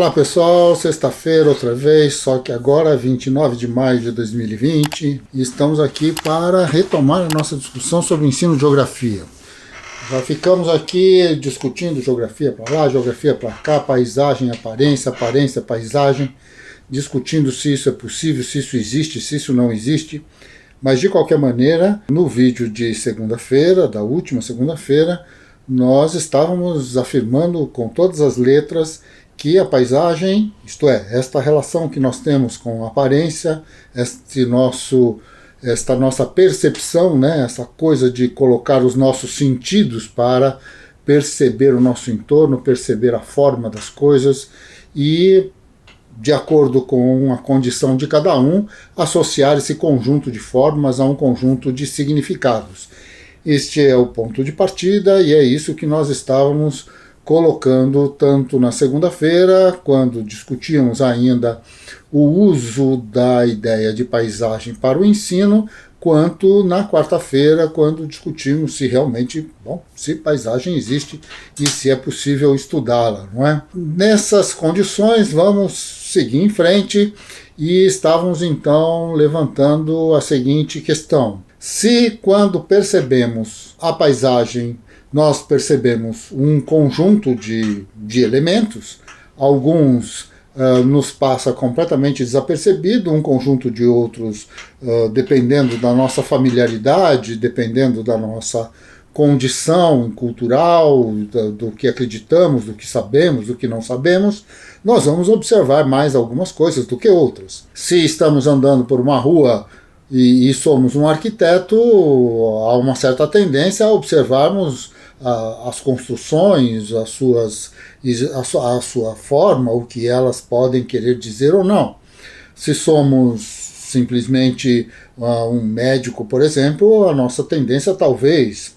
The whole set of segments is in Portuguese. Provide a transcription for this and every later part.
Olá pessoal, sexta-feira outra vez, só que agora 29 de maio de 2020 e estamos aqui para retomar a nossa discussão sobre o ensino de geografia. Já ficamos aqui discutindo geografia para lá, geografia para cá, paisagem, aparência, aparência, paisagem, discutindo se isso é possível, se isso existe, se isso não existe. Mas de qualquer maneira, no vídeo de segunda-feira, da última segunda-feira, nós estávamos afirmando com todas as letras que a paisagem, isto é, esta relação que nós temos com a aparência, esta nossa percepção, né, essa coisa de colocar os nossos sentidos para perceber o nosso entorno, perceber a forma das coisas e, de acordo com a condição de cada um, associar esse conjunto de formas a um conjunto de significados. Este é o ponto de partida e é isso que nós estávamos colocando tanto na segunda-feira, quando discutíamos ainda o uso da ideia de paisagem para o ensino, quanto na quarta-feira, quando discutimos se realmente, se paisagem existe e se é possível estudá-la, não é? Nessas condições, vamos seguir em frente e estávamos então levantando a seguinte questão. Se quando percebemos a paisagem, nós percebemos um conjunto de elementos, alguns nos passa completamente desapercebido, um conjunto de outros, dependendo da nossa familiaridade, dependendo da nossa condição cultural, do que acreditamos, do que sabemos, do que não sabemos, nós vamos observar mais algumas coisas do que outras. Se estamos andando por uma rua e somos um arquiteto, há uma certa tendência a observarmos as construções, a sua forma, o que elas podem querer dizer ou não. Se somos simplesmente um médico, por exemplo, a nossa tendência talvez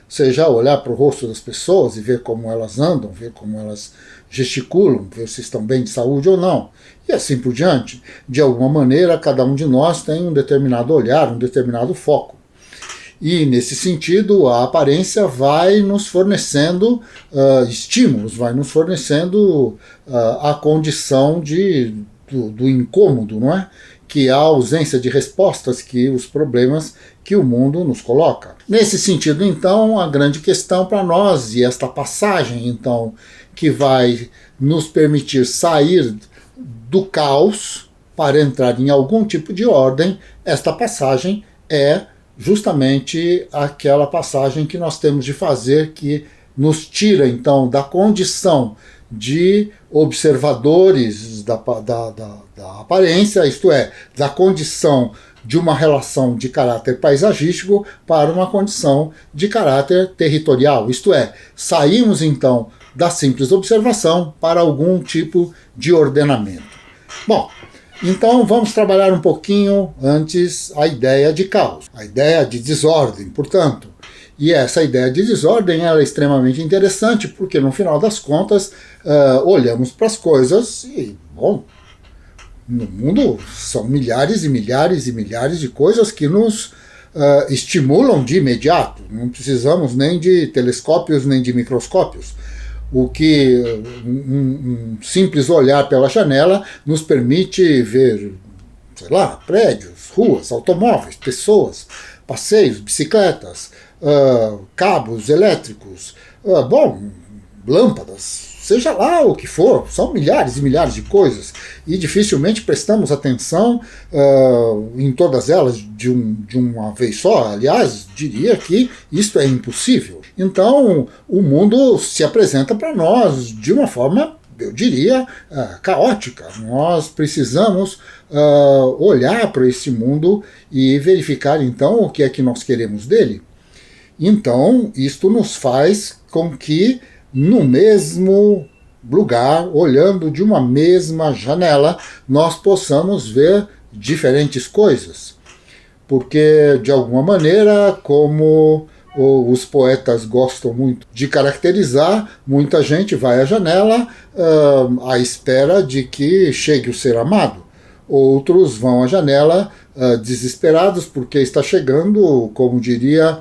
seja olhar para o rosto das pessoas e ver como elas andam, ver como elas gesticulam, ver se estão bem de saúde ou não. E assim por diante. De alguma maneira, cada um de nós tem um determinado olhar, um determinado foco. E, nesse sentido, a aparência vai nos fornecendo estímulos, vai nos fornecendo a condição do incômodo, não é? Que é a ausência de respostas, que os problemas que o mundo nos coloca. Nesse sentido, então, a grande questão para nós, e esta passagem, então, que vai nos permitir sair do caos para entrar em algum tipo de ordem, esta passagem é justamente aquela passagem que nós temos de fazer, que nos tira, então, da condição de observadores da aparência, isto é, da condição de uma relação de caráter paisagístico para uma condição de caráter territorial, isto é, saímos, então, da simples observação para algum tipo de ordenamento. Bom, então vamos trabalhar um pouquinho antes a ideia de caos, a ideia de desordem, portanto. E essa ideia de desordem é extremamente interessante, porque no final das contas olhamos para as coisas e, no mundo são milhares e milhares e milhares de coisas que nos estimulam de imediato. Não precisamos nem de telescópios nem de microscópios. O que um simples olhar pela janela nos permite ver, sei lá, prédios, ruas, automóveis, pessoas, passeios, bicicletas, cabos elétricos, lâmpadas, seja lá o que for, são milhares e milhares de coisas e dificilmente prestamos atenção em todas elas de uma vez só. Aliás, diria que isso é impossível. Então, o mundo se apresenta para nós de uma forma, eu diria, caótica. Nós precisamos olhar para esse mundo e verificar, então, o que é que nós queremos dele. Então, isto nos faz com que, no mesmo lugar, olhando de uma mesma janela, nós possamos ver diferentes coisas. Porque, de alguma maneira, como os poetas gostam muito de caracterizar, muita gente vai à janela à espera de que chegue o ser amado. Outros vão à janela desesperados porque está chegando, como diria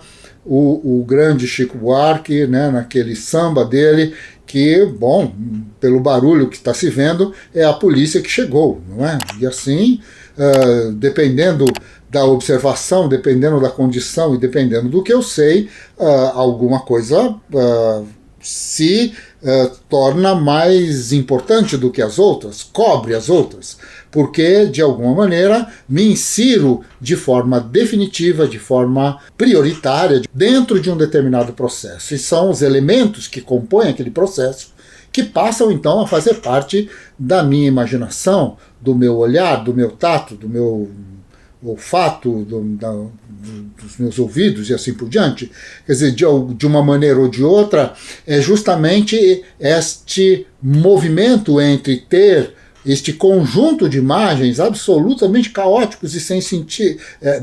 o grande Chico Buarque, né, naquele samba dele, que, bom, pelo barulho que está se vendo, é a polícia que chegou, não é? E assim, dependendo da observação, dependendo da condição e dependendo do que eu sei, alguma coisa se torna mais importante do que as outras, cobre as outras, porque, de alguma maneira, me insiro de forma definitiva, de forma prioritária, dentro de um determinado processo. E são os elementos que compõem aquele processo que passam, então, a fazer parte da minha imaginação, do meu olhar, do meu tato, do meu olfato, dos meus ouvidos e assim por diante. Quer dizer, de uma maneira ou de outra, é justamente este movimento entre ter este conjunto de imagens absolutamente caóticos e sem sentido,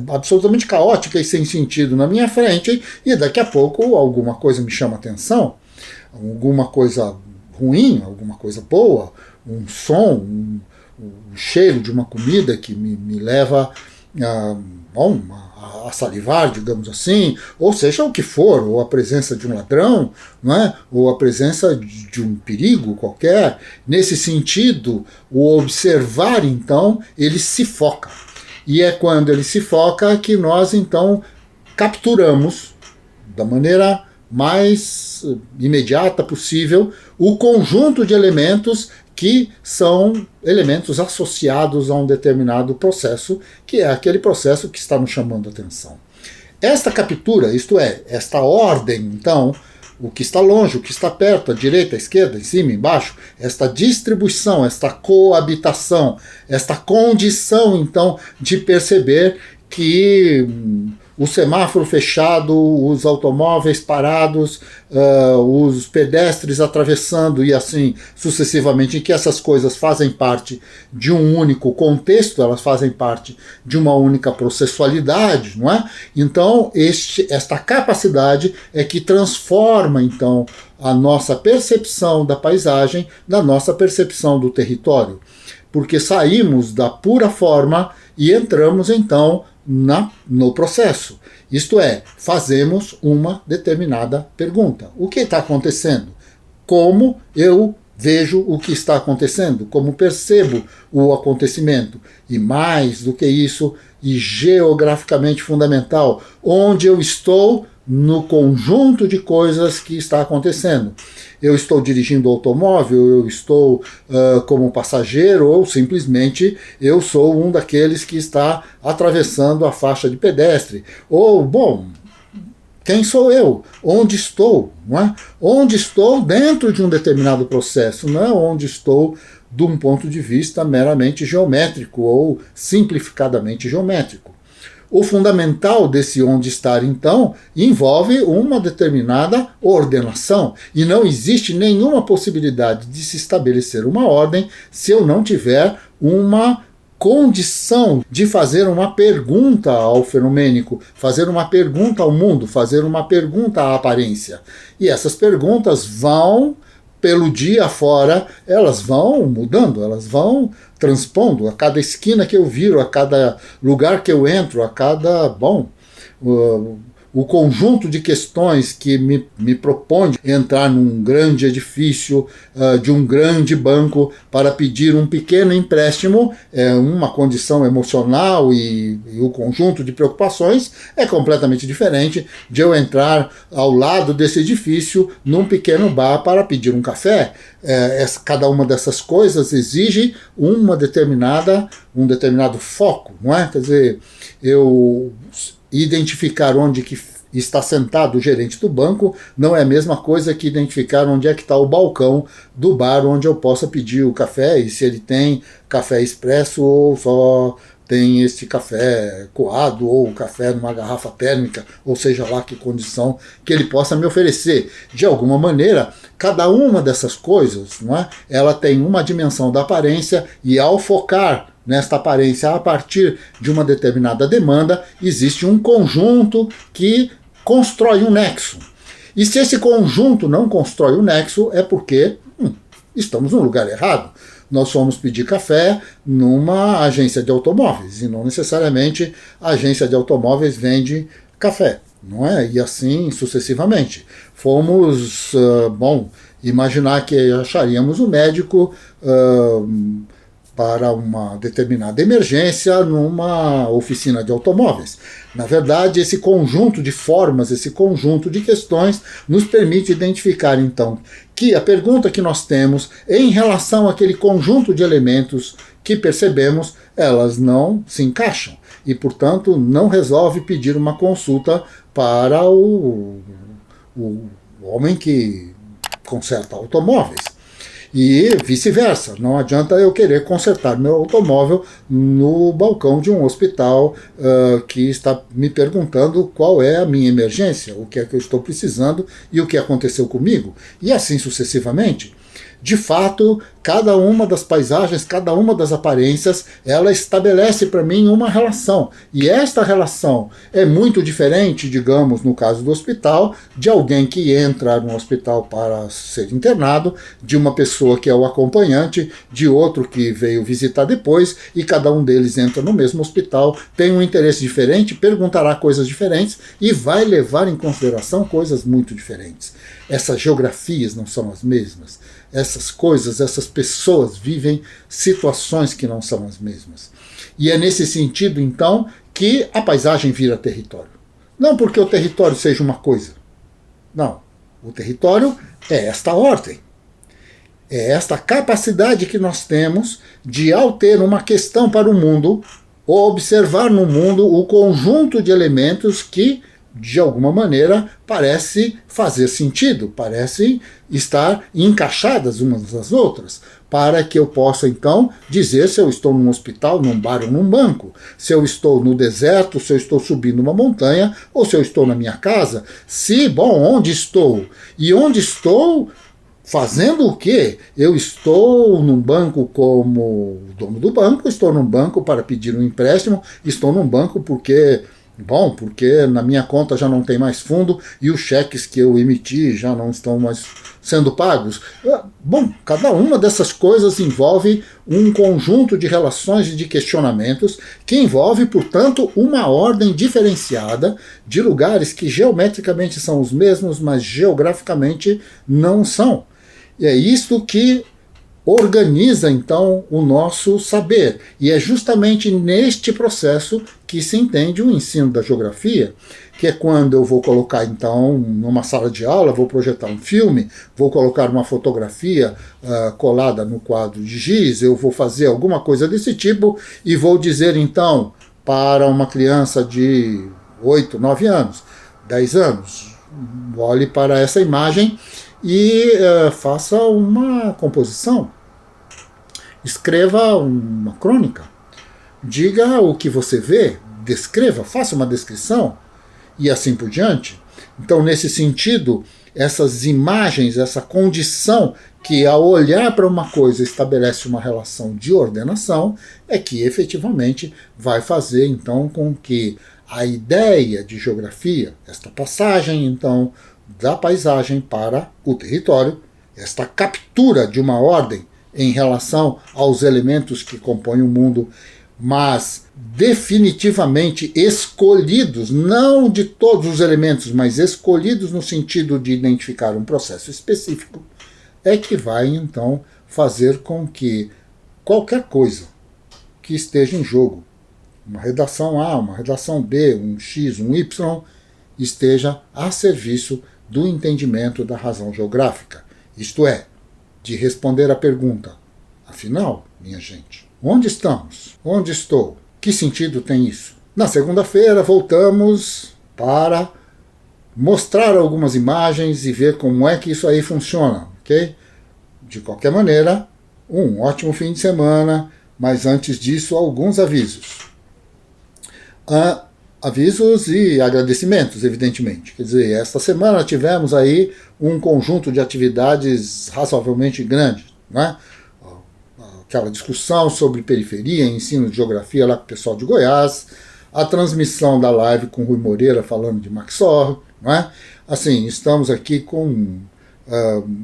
absolutamente caótica e sem sentido na minha frente, e daqui a pouco alguma coisa me chama atenção, alguma coisa ruim, alguma coisa boa, um som, o cheiro de uma comida que me leva a salivar, digamos assim, ou seja o que for, ou a presença de um ladrão, não é? Ou a presença de um perigo qualquer. Nesse sentido, o observar, então, ele se foca. E é quando ele se foca que nós, então, capturamos, da maneira mais imediata possível, o conjunto de elementos que são elementos associados a um determinado processo, que é aquele processo que está nos chamando a atenção. Esta captura, isto é, esta ordem, então, o que está longe, o que está perto, à direita, à esquerda, em cima, embaixo, esta distribuição, esta coabitação, esta condição, então, de perceber que o semáforo fechado, os automóveis parados, os pedestres atravessando e assim sucessivamente, em que essas coisas fazem parte de um único contexto, elas fazem parte de uma única processualidade, não é? Então, esta capacidade é que transforma, então, a nossa percepção da paisagem, da nossa percepção do território. Porque saímos da pura forma e entramos, então, no processo. Isto é, fazemos uma determinada pergunta. O que está acontecendo? Como eu vejo o que está acontecendo? Como percebo o acontecimento? E mais do que isso, e geograficamente fundamental, onde eu estou no conjunto de coisas que está acontecendo. Eu estou dirigindo o automóvel, eu estou como passageiro, ou simplesmente eu sou um daqueles que está atravessando a faixa de pedestre. Ou, bom, quem sou eu? Onde estou? Não é? Onde estou dentro de um determinado processo, não é onde estou de um ponto de vista meramente geométrico ou simplificadamente geométrico. O fundamental desse onde estar, então, envolve uma determinada ordenação. E não existe nenhuma possibilidade de se estabelecer uma ordem se eu não tiver uma condição de fazer uma pergunta ao fenomênico, fazer uma pergunta ao mundo, fazer uma pergunta à aparência. E essas perguntas vão, pelo dia afora, elas vão mudando, elas vão transpondo a cada esquina que eu viro, a cada lugar que eu entro, a cada, o conjunto de questões que me propõe entrar num grande edifício, de um grande banco para pedir um pequeno empréstimo, uma condição emocional e o conjunto de preocupações é completamente diferente de eu entrar ao lado desse edifício num pequeno bar para pedir um café. Cada uma dessas coisas exige um determinado foco, não é? Quer dizer, eu identificar onde que está sentado o gerente do banco não é a mesma coisa que identificar onde é que está o balcão do bar onde eu possa pedir o café e se ele tem café expresso ou só tem esse café coado ou café numa garrafa térmica, ou seja lá que condição que ele possa me oferecer. De alguma maneira, cada uma dessas coisas, não é? Ela tem uma dimensão da aparência e ao focar nesta aparência a partir de uma determinada demanda, existe um conjunto que constrói um nexo. E se esse conjunto não constrói um nexo, é porque estamos no lugar errado. Nós fomos pedir café numa agência de automóveis, e não necessariamente a agência de automóveis vende café. não é? E assim sucessivamente. Fomos, imaginar que acharíamos um médico para uma determinada emergência numa oficina de automóveis. Na verdade, esse conjunto de formas, esse conjunto de questões nos permite identificar, então, que a pergunta que nós temos em relação àquele conjunto de elementos que percebemos, elas não se encaixam e, portanto, não resolve pedir uma consulta para o homem que conserta automóveis. E vice-versa, não adianta eu querer consertar meu automóvel no balcão de um hospital que está me perguntando qual é a minha emergência, o que é que eu estou precisando e o que aconteceu comigo, e assim sucessivamente. De fato, cada uma das paisagens, cada uma das aparências, ela estabelece para mim uma relação. E esta relação é muito diferente, digamos, no caso do hospital, de alguém que entra no hospital para ser internado, de uma pessoa que é o acompanhante, de outro que veio visitar depois, e cada um deles entra no mesmo hospital, tem um interesse diferente, perguntará coisas diferentes e vai levar em consideração coisas muito diferentes. Essas geografias não são as mesmas. Essas coisas, essas pessoas vivem situações que não são as mesmas. E é nesse sentido, então, que a paisagem vira território. Não porque o território seja uma coisa. Não. O território é esta ordem. É esta capacidade que nós temos de, ao ter uma questão para o mundo, observar no mundo o conjunto de elementos que, de alguma maneira, parece fazer sentido, parecem estar encaixadas umas das outras, para que eu possa, então, dizer se eu estou num hospital, num bar ou num banco, se eu estou no deserto, se eu estou subindo uma montanha, ou se eu estou na minha casa, onde estou? E onde estou fazendo o quê? Eu estou num banco como dono do banco, estou num banco para pedir um empréstimo, estou num banco porque na minha conta já não tem mais fundo e os cheques que eu emiti já não estão mais sendo pagos. Cada uma dessas coisas envolve um conjunto de relações e de questionamentos que envolve, portanto, uma ordem diferenciada de lugares que geometricamente são os mesmos, mas geograficamente não são. E é isto que organiza, então, o nosso saber. E é justamente neste processo que se entende o ensino da geografia, que é quando eu vou colocar, então, numa sala de aula, vou projetar um filme, vou colocar uma fotografia colada no quadro de giz, eu vou fazer alguma coisa desse tipo e vou dizer, então, para uma criança de 8, 9 anos, 10 anos, olhe para essa imagem e faça uma composição. Escreva uma crônica, diga o que você vê, descreva, faça uma descrição e assim por diante. Então, nesse sentido, essas imagens, essa condição que ao olhar para uma coisa estabelece uma relação de ordenação, é que efetivamente vai fazer então com que a ideia de geografia, esta passagem então da paisagem para o território, esta captura de uma ordem em relação aos elementos que compõem o mundo, mas definitivamente escolhidos, não de todos os elementos, mas escolhidos no sentido de identificar um processo específico, é que vai então fazer com que qualquer coisa que esteja em jogo, uma redação A, uma redação B, um X, um Y, esteja a serviço do entendimento da razão geográfica. Isto é, de responder à pergunta, afinal, minha gente, onde estamos? Onde estou? Que sentido tem isso? Na segunda-feira voltamos para mostrar algumas imagens e ver como é que isso aí funciona, ok? De qualquer maneira, um ótimo fim de semana, mas antes disso, alguns avisos. Avisos e agradecimentos, evidentemente. Quer dizer, esta semana tivemos aí um conjunto de atividades razoavelmente grande, né? Aquela discussão sobre periferia, ensino de geografia lá com o pessoal de Goiás, a transmissão da live com o Rui Moreira falando de Maxor, né? Assim, estamos aqui com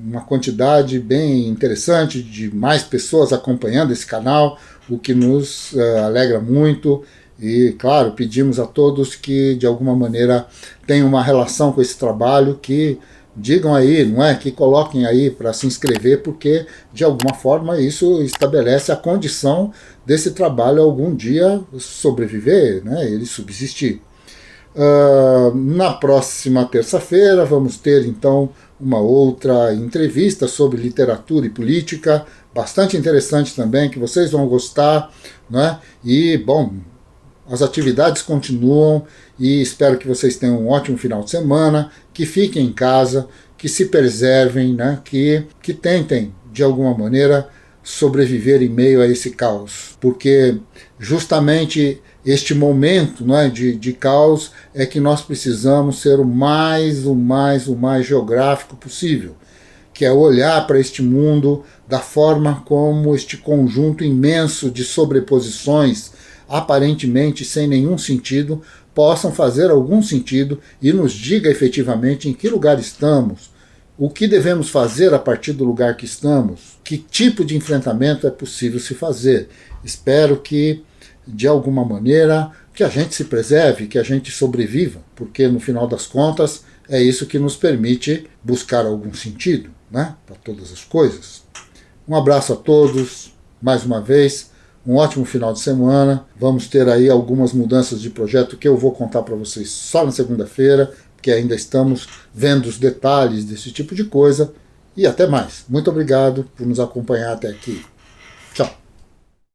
uma quantidade bem interessante de mais pessoas acompanhando esse canal, o que nos alegra muito. E, claro, pedimos a todos que, de alguma maneira, tenham uma relação com esse trabalho, que digam aí, não é? Que coloquem aí para se inscrever, porque, de alguma forma, isso estabelece a condição desse trabalho algum dia sobreviver, né? Ele subsistir. Na próxima terça-feira vamos ter, então, uma outra entrevista sobre literatura e política, bastante interessante também, que vocês vão gostar, né? E, bom, as atividades continuam e espero que vocês tenham um ótimo final de semana, que fiquem em casa, que se preservem, né? Que tentem, de alguma maneira, sobreviver em meio a esse caos. Porque justamente este momento, não é, de caos é que nós precisamos ser o mais geográfico possível, que é olhar para este mundo da forma como este conjunto imenso de sobreposições, aparentemente sem nenhum sentido, possam fazer algum sentido e nos diga efetivamente em que lugar estamos, o que devemos fazer a partir do lugar que estamos, que tipo de enfrentamento é possível se fazer. Espero que, de alguma maneira, que a gente se preserve, que a gente sobreviva, porque no final das contas é isso que nos permite buscar algum sentido, né, para todas as coisas. Um abraço a todos, mais uma vez, um ótimo final de semana. Vamos ter aí algumas mudanças de projeto que eu vou contar para vocês só na segunda-feira, porque ainda estamos vendo os detalhes desse tipo de coisa. E até mais. Muito obrigado por nos acompanhar até aqui.